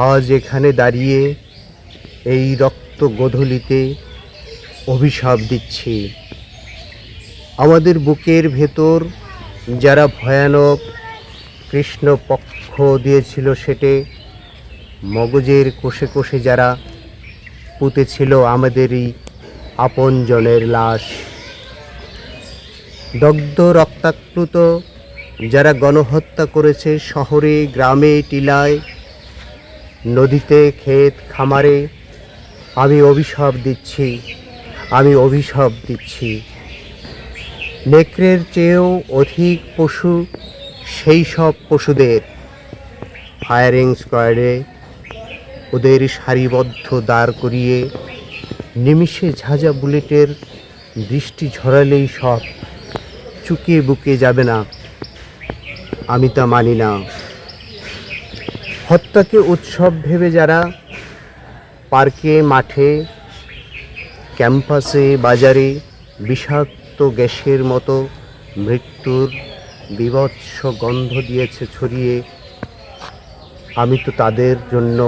আজ এখানে দাঁড়িয়ে এই রক্ত গোধূলিতে অভিশাপ দিচ্ছি। আমাদের বুকের ভেতর যারা ভয়ানক কৃষ্ণপক্ষ দিয়েছিল সেটে, মগজের কোষে কোষে যারা পুঁতেছিল আমাদেরই আপনজনের লাশ, দগ্ধ রক্তাপ্লুত যারা গণহত্যা করেছে শহরে গ্রামে টিলায় নদীতে ক্ষেত খামারে, আমি অভিশাপ দিচ্ছি, আমি অভিশাপ দিচ্ছি। নেকড়ের চেয়েও অধিক পশু সেই সব পশুদের। ফায়ারিং স্কোয়াডে ওদের সারিবদ্ধ দাঁড় করিয়ে নিমিষে ঝাঁঝা বুলেটের বৃষ্টি ঝরালেই সব চুকিয়ে বুকে যাবে না, আমি তা মানি না। হত্যাকে উৎসব ভেবে যারা পার্কে মাঠে ক্যাম্পাসে বাজারে বিষাক্ত গ্যাসের মতো মৃত্যুর বীভৎস গন্ধ দিয়েছে ছড়িয়ে, আমি তো তাদের জন্য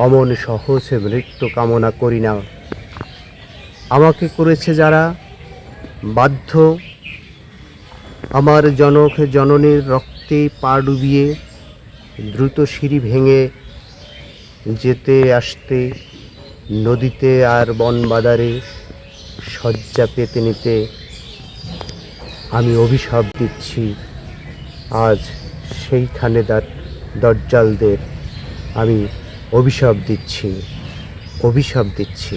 অমন সহজে মৃত্যু কামনা করি না। আমাকে করেছে যারা বাধ্য, আমার জনক জননীর রক্তে পা ডুবিয়ে দ্রুত সিঁড়ি ভেঙে যেতে আসতে নদীতে আর বনবাদারে শয্যা পেতে নিতে, আমি অভিশাপ দিচ্ছি আজ সেইখানে দজ্জালদের, আমি অভিশাপ দিচ্ছি, অভিশাপ দিচ্ছি।